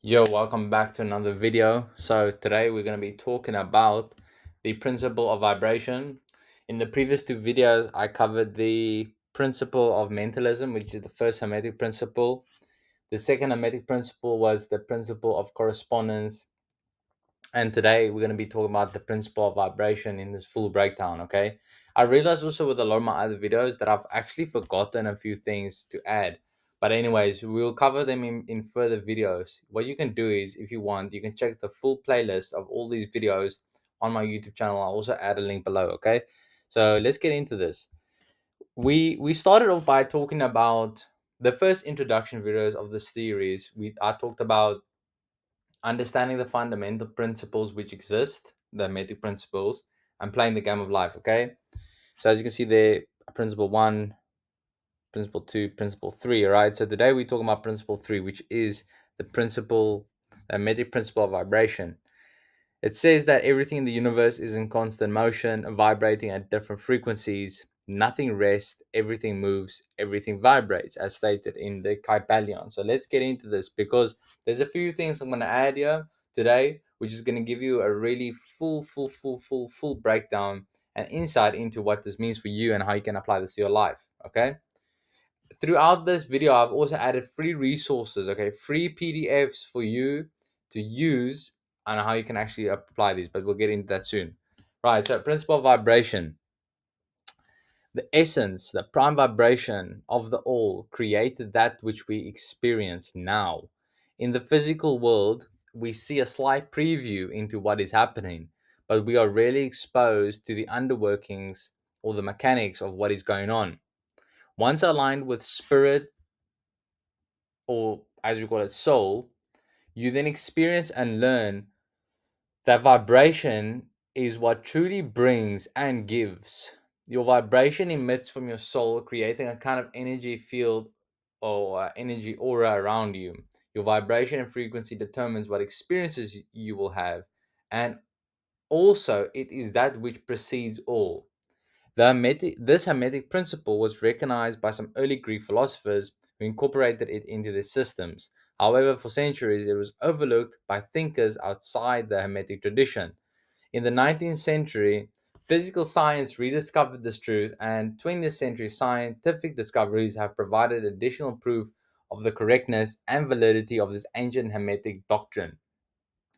Yo, welcome back to another video. So today we're going to be talking about the principle of vibration. In the previous two videos, I covered the principle of mentalism, which is the first hermetic principle. The second hermetic principle was the principle of correspondence, and today we're going to be talking about the principle of vibration in this full breakdown. Okay, I realized also with a lot of my other videos that I've actually forgotten a few things to add, but anyways, we'll cover them in further videos. What you can do is, if you want, you can check the full playlist of all these videos on my YouTube channel. I'll also add a link below. Okay, so let's get into this. We started off by talking about the first introduction videos of this series. I talked about understanding the fundamental principles which exist, the hermetic principles, and playing the game of life. Okay, so as you can see there, principle one, principle two, principle three. All right, so today we're talking about principle three, which is the hermetic principle of vibration. It says that everything in the universe is in constant motion, vibrating at different frequencies. Nothing rests, everything moves, everything vibrates, as stated in the Kybalion. So let's get into this because there's a few things I'm going to add here today, which is going to give you a really full breakdown and insight into what this means for you and how you can apply this to your life. Okay. Throughout this video, I've also added free resources, okay, free PDFs for you to use and how you can actually apply these, but we'll get into that soon. Right, so principle of vibration. The essence, the prime vibration of the all created that which we experience now. In the physical world, we see a slight preview into what is happening, but we are rarely exposed to the underworkings or the mechanics of what is going on. Once aligned with spirit, or as we call it, soul, you then experience and learn that vibration is what truly brings and gives. Your vibration emits from your soul, creating a kind of energy field or energy aura around you. Your vibration and frequency determines what experiences you will have, and also it is that which precedes all. This hermetic principle was recognized by some early Greek philosophers who incorporated it into their systems. However, for centuries, it was overlooked by thinkers outside the hermetic tradition. In the 19th century, physical science rediscovered this truth, and 20th century scientific discoveries have provided additional proof of the correctness and validity of this ancient hermetic doctrine.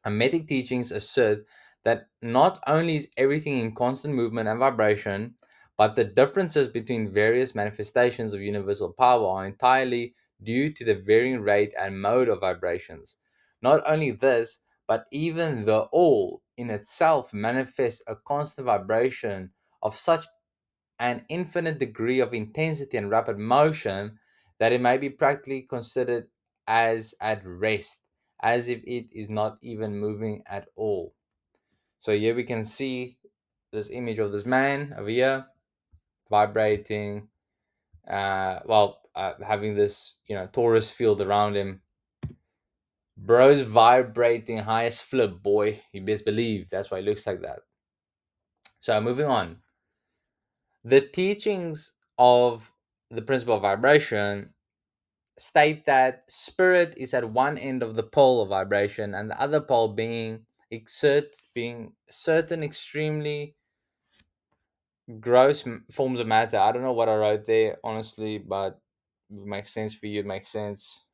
Hermetic teachings assert that not only is everything in constant movement and vibration, but the differences between various manifestations of universal power are entirely due to the varying rate and mode of vibrations. Not only this, but even the all in itself manifests a constant vibration of such an infinite degree of intensity and rapid motion that it may be practically considered as at rest, as if it is not even moving at all. So here we can see this image of this man over here vibrating, having this torus field around him. Bro's vibrating highest flip, boy. You best believe that's why it looks like that. So moving on, the teachings of the principle of vibration state that spirit is at one end of the pole of vibration and the other pole being certain extremely gross forms of matter. I don't know what I wrote there honestly, but it makes sense for you, it makes sense.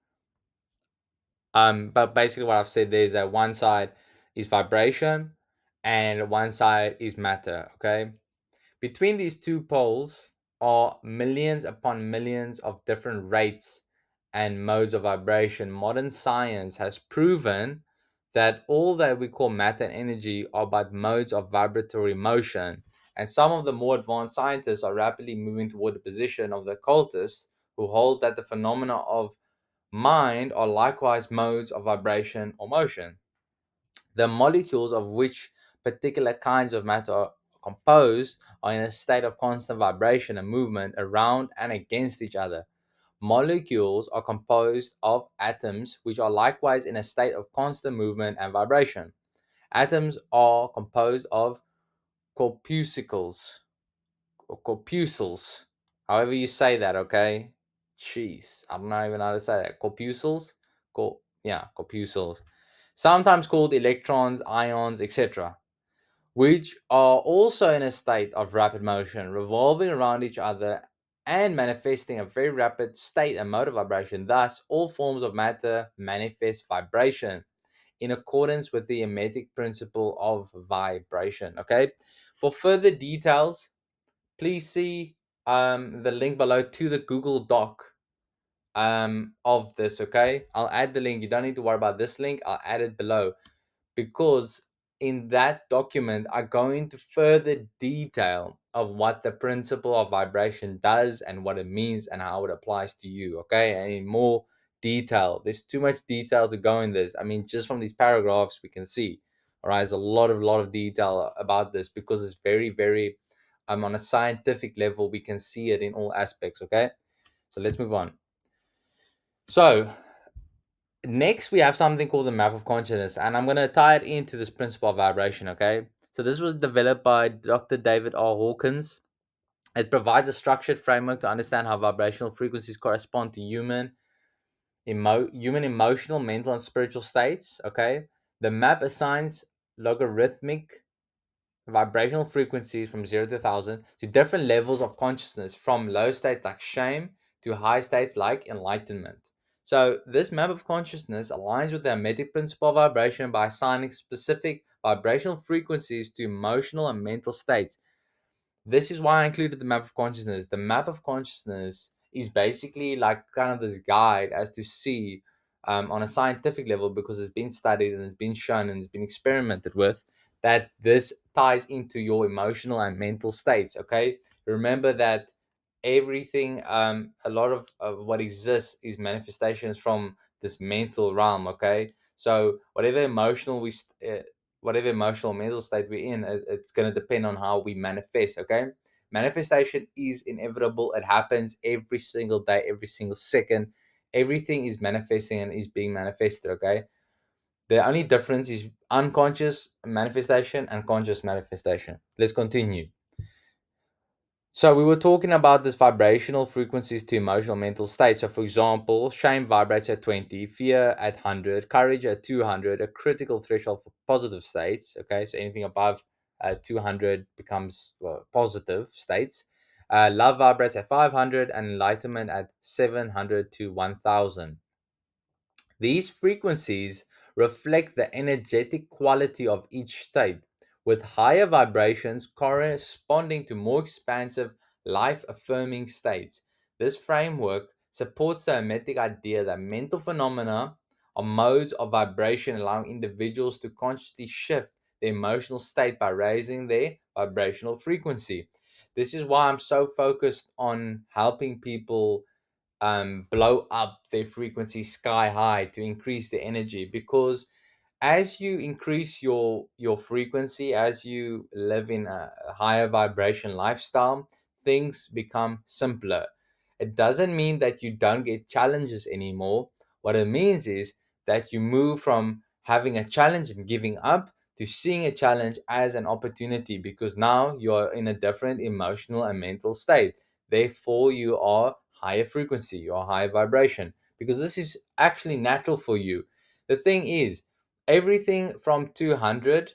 But basically what I've said there is that one side is vibration and one side is matter. Okay, between these two poles are millions upon millions of different rates and modes of vibration. Modern science has proven that all that we call matter and energy are but modes of vibratory motion. And some of the more advanced scientists are rapidly moving toward the position of the occultists who hold that the phenomena of mind are likewise modes of vibration or motion. The molecules of which particular kinds of matter are composed are in a state of constant vibration and movement around and against each other. Molecules are composed of atoms, which are likewise in a state of constant movement and vibration. Atoms are composed of corpuscles or corpuscles, however you say that, okay? Jeez, I don't know even how to say that. Corpuscles? yeah, corpuscles, sometimes called electrons, ions, etc., which are also in a state of rapid motion, revolving around each other and manifesting a very rapid state and mode of vibration. Thus, all forms of matter manifest vibration in accordance with the hermetic principle of vibration. Okay. For further details, please see the link below to the Google Doc of this. Okay. I'll add the link. You don't need to worry about this link. I'll add it below, because in that document I go into further detail of what the principle of vibration does and what it means and how it applies to you. Okay. And in more detail, there's too much detail to go in this. I mean, just from these paragraphs we can see, all right, there's a lot of detail about this, because it's very, very on a scientific level. We can see it in all aspects. Okay, so let's move on. So next, we have something called the map of consciousness, and I'm going to tie it into this principle of vibration. Okay, so this was developed by Dr. David R. Hawkins. It provides a structured framework to understand how vibrational frequencies correspond to human emotional, mental, and spiritual states. Okay, the map assigns logarithmic vibrational frequencies from 0 to 1,000 to different levels of consciousness, from low states like shame to high states like enlightenment. So, this map of consciousness aligns with the hermetic principle of vibration by assigning specific vibrational frequencies to emotional and mental states. This is why I included the map of consciousness. The map of consciousness is basically like kind of this guide as to see, on a scientific level, because it's been studied and it's been shown and it's been experimented with, that this ties into your emotional and mental states. Okay, remember that everything, a lot of what exists is manifestations from this mental realm. Okay, so whatever emotional mental state we're in, it's going to depend on how we manifest. Okay, manifestation is inevitable. It happens every single day, every single second. Everything is manifesting and is being manifested. Okay, the only difference is unconscious manifestation and conscious manifestation. Let's continue. So we were talking about this vibrational frequencies to emotional mental states. So for example, shame vibrates at 20, fear at 100, courage at 200, a critical threshold for positive states. Okay, so anything above 200 becomes, well, positive states. Love vibrates at 500 and enlightenment at 700 to 1000. These frequencies reflect the energetic quality of each state, with higher vibrations corresponding to more expansive, life affirming states. This framework supports the hermetic idea that mental phenomena are modes of vibration, allowing individuals to consciously shift their emotional state by raising their vibrational frequency. This is why I'm so focused on helping people blow up their frequency sky high to increase the energy, because as you increase your frequency, as you live in a higher vibration lifestyle, things become simpler. It doesn't mean that you don't get challenges anymore. What it means is that you move from having a challenge and giving up to seeing a challenge as an opportunity, because now you're in a different emotional and mental state. Therefore, you are higher frequency, you are higher vibration, because this is actually natural for you. The thing is, everything from 200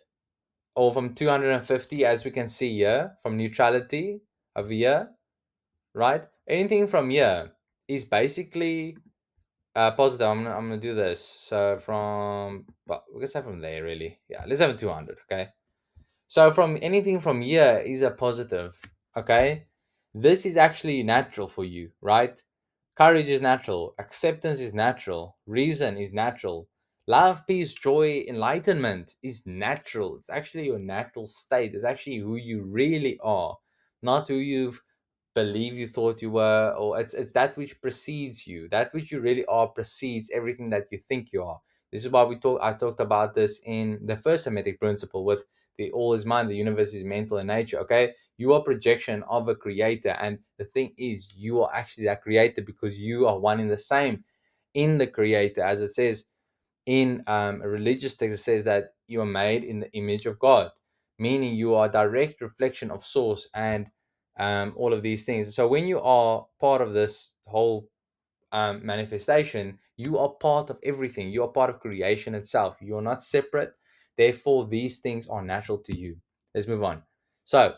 or from 250, as we can see here, from neutrality of here, right? Anything from here is basically positive. I'm gonna do this. So from, well, we can say from there really. Yeah, let's have a 200. Okay. So from anything from here is a positive. Okay. This is actually natural for you, right? Courage is natural. Acceptance is natural. Reason is natural. Love, peace, joy, enlightenment is natural. It's actually your natural state. It's actually who you really are, not who you've believe you thought you were, or it's that which precedes you. That which you really are precedes everything that you think you are. This is why I talked about this in the first Hermetic principle with the all is mind, the universe is mental in nature. Okay, you are projection of a creator, and the thing is, you are actually that creator, because you are one in the same in the creator. As it says in a religious text, it says that you are made in the image of God, meaning you are a direct reflection of source, and all of these things. So when you are part of this whole manifestation, you are part of everything. You are part of creation itself. You are not separate. Therefore, these things are natural to you. Let's move on. So,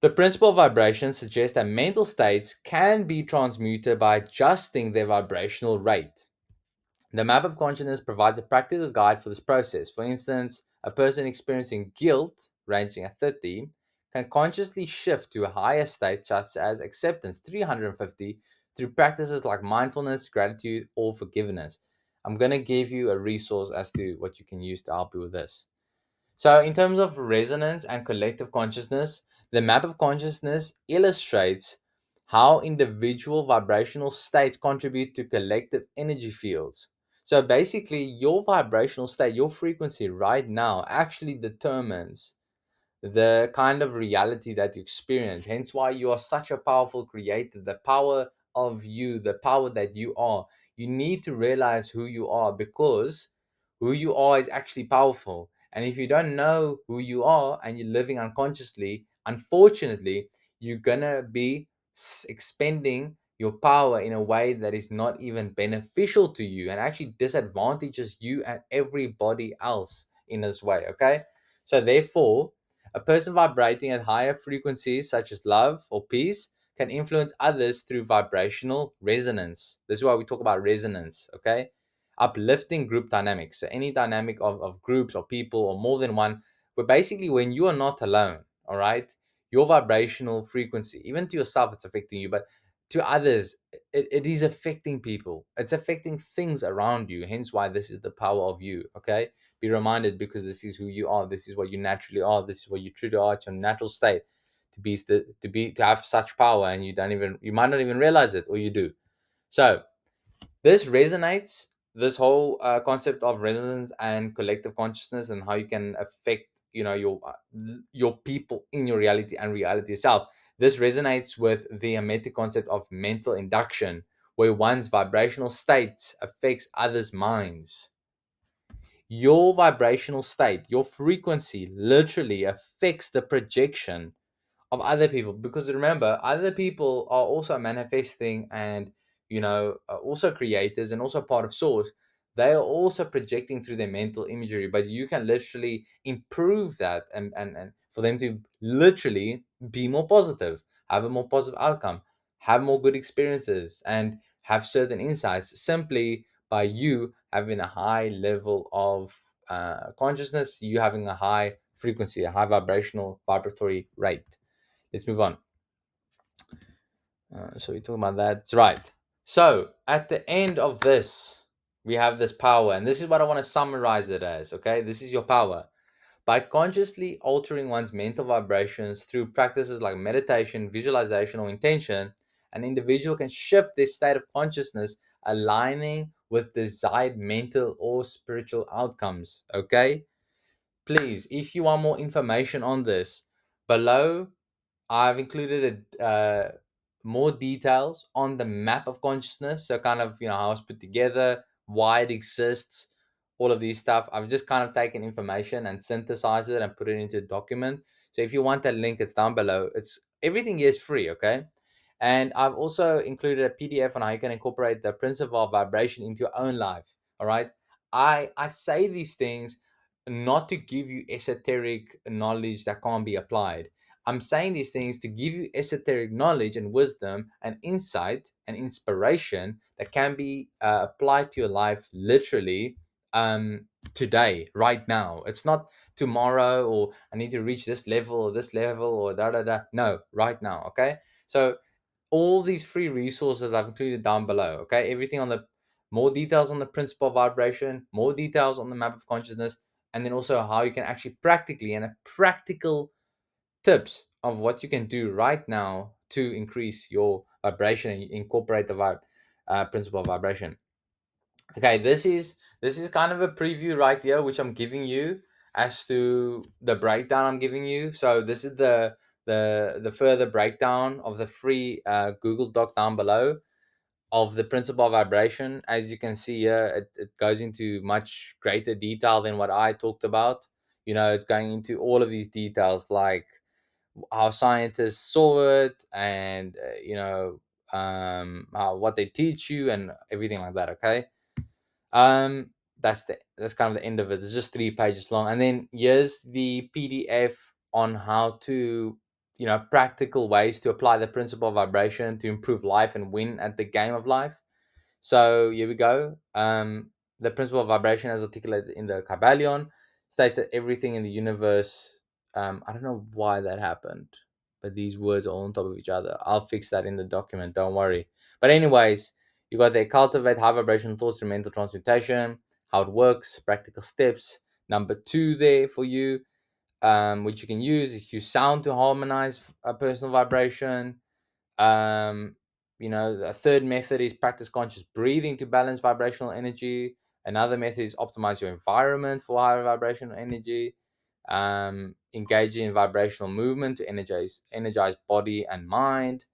the principle of vibration suggests that mental states can be transmuted by adjusting their vibrational rate. The map of consciousness provides a practical guide for this process. For instance, a person experiencing guilt, ranging at 30, can consciously shift to a higher state, such as acceptance, 350, through practices like mindfulness, gratitude, or forgiveness. I'm going to give you a resource as to what you can use to help you with this. So, in terms of resonance and collective consciousness, the map of consciousness illustrates how individual vibrational states contribute to collective energy fields. So, basically, your vibrational state, your frequency right now, actually determines the kind of reality that you experience. Hence, why you are such a powerful creator, the power of you, the power that you are. You need to realize who you are, because who you are is actually powerful. And if you don't know who you are and you're living unconsciously, unfortunately, you're gonna be expending your power in a way that is not even beneficial to you and actually disadvantages you and everybody else in this way. Okay. So, therefore, a person vibrating at higher frequencies, such as love or peace, can influence others through vibrational resonance. This is why we talk about resonance, okay? Uplifting group dynamics. So, any dynamic of groups or people or more than one, but basically, when you are not alone, all right, your vibrational frequency, even to yourself, it's affecting you, but to others, it is affecting people. It's affecting things around you. Hence, why this is the power of you, okay? Be reminded, because this is who you are. This is what you naturally are. This is what you truly are. It's your natural state to have such power, and you might not even realize it, or you do. So this resonates. This whole concept of resonance and collective consciousness, and how you can affect your people in your reality and reality itself. This resonates with the hermetic concept of mental induction, where one's vibrational state affects others' minds. Your vibrational state, your frequency literally affects the projection of other people, because remember, other people are also manifesting, and are also creators and also part of source. They are also projecting through their mental imagery, but you can literally improve that, and for them to literally be more positive, have a more positive outcome, have more good experiences, and have certain insights, simply by you having a high level of consciousness, you having a high frequency, a high vibratory rate. Let's move on. So we're talking about that. That's right. So at the end of this, we have this power, and this is what I want to summarize it as. Okay, this is your power. By consciously altering one's mental vibrations through practices like meditation, visualization, or intention, an individual can shift their state of consciousness, aligning with desired mental or spiritual outcomes. Okay, please, if you want more information on this, below I've included more details on the map of consciousness. So, kind of, how it's put together, why it exists, all of these stuff. I've just kind of taken information and synthesized it and put it into a document. So, if you want that link, it's down below. It's everything is free, okay? And I've also included a PDF on how you can incorporate the principle of vibration into your own life. All right. I say these things not to give you esoteric knowledge that can't be applied. I'm saying these things to give you esoteric knowledge and wisdom and insight and inspiration that can be applied to your life literally today, right now. It's not tomorrow, or I need to reach this level or da da da. No, right now. Okay. So all these free resources I've included down below. Okay. Everything on the more details on the principle of vibration, more details on the map of consciousness, and then also how you can actually practically, and a practical tips of what you can do right now to increase your vibration and incorporate the principle of vibration. Okay, this is kind of a preview right here, which I'm giving you as to the breakdown I'm giving you. So this is the further breakdown of the free Google Doc down below of the principle of vibration. As you can see here, it goes into much greater detail than what I talked about. It's going into all of these details, like how scientists saw it, and what they teach you and everything like that. Okay. um that's kind of the end of it. It's just 3 pages long, and then here's the PDF on how to, practical ways to apply the principle of vibration to improve life and win at the game of life. So here we go. The principle of vibration, as articulated in the Kabbalion, states that everything in the universe. I don't know why that happened, but these words are all on top of each other. I'll fix that in the document. Don't worry. But anyways, you got there. Cultivate high vibrational thoughts through mental transmutation. How it works. Practical steps. Number 2 there for you, which you can use sound to harmonize a personal vibration. um, a third method is practice conscious breathing to balance vibrational energy. Another method is optimize your environment for higher vibrational energy. Engage in vibrational movement to energize body and mind.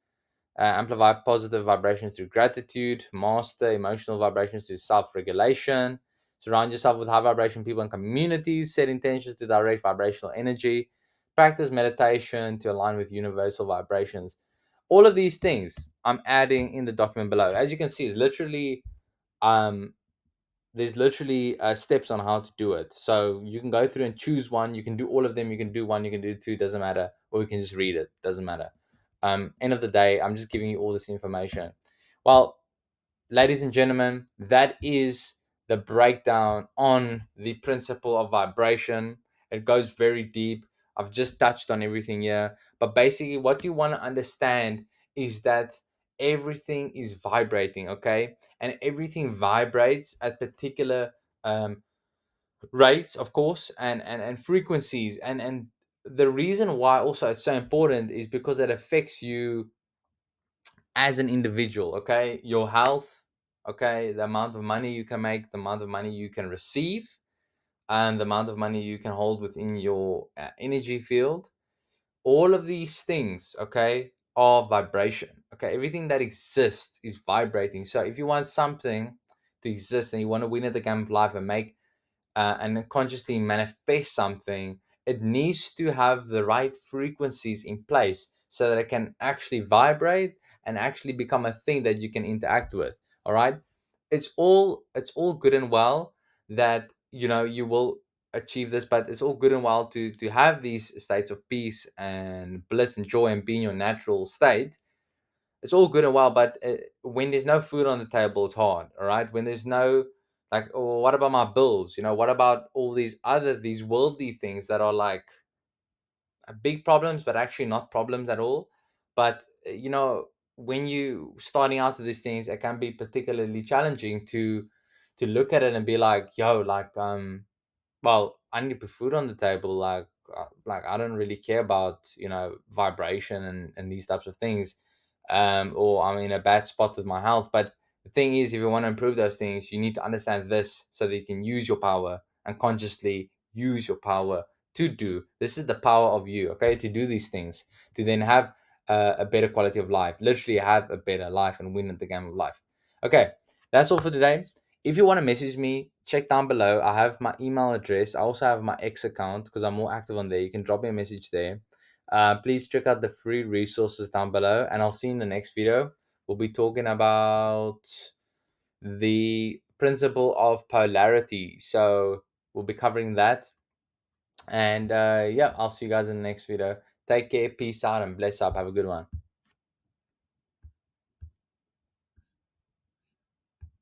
Amplify positive vibrations through gratitude. Master emotional vibrations through self-regulation. Surround yourself with high vibration people and communities. Set intentions to direct vibrational energy. Practice meditation to align with universal vibrations. All of these things I'm adding in the document below. As you can see, it's literally um, there's literally steps on how to do it. So you can go through and choose one. You can do all of them. You can do one. You can do two. Doesn't matter. Or you can just read it. Doesn't matter. End of the day, I'm just giving you all this information. Well, ladies and gentlemen, that is the breakdown on the principle of vibration. It goes very deep. I've just touched on everything here. But basically, what you want to understand is that everything is vibrating, okay? And everything vibrates at particular um, rates, of course, and frequencies. And the reason why also it's so important is because it affects you as an individual, okay? Your health, okay? The amount of money you can make, the amount of money you can receive, and the amount of money you can hold within your energy field. All of these things, okay, are vibration. Okay, everything that exists is vibrating. So if you want something to exist and you want to win at the game of life and make and consciously manifest something, it needs to have the right frequencies in place so that it can actually vibrate and actually become a thing that you can interact with. All right, it's all good and well that you will achieve this, but it's all good and well to have these states of peace and bliss and joy and be in your natural state. It's all good and well, but when there's no food on the table, it's hard. All right, when there's no, like, oh, what about my bills? What about all these worldly things that are like big problems, but actually not problems at all. But when you starting out to these things, it can be particularly challenging to look at it and be like, yo, like, well, I need to put food on the table. Like I don't really care about vibration and these types of things, or I'm in a bad spot with my health. But the thing is, if you want to improve those things, you need to understand this so that you can use your power and consciously use your power to do. This is the power of you, okay? To do these things, to then have a better quality of life. Literally, have a better life and win at the game of life. Okay, that's all for today. If you want to message me, check down below. I have my email address. I also have my X account because I'm more active on there. You can drop me a message there. Please check out the free resources down below, and I'll see you in the next video. We'll be talking about the principle of polarity. So we'll be covering that. And yeah, I'll see you guys in the next video. Take care, peace out, and bless up. Have a good one.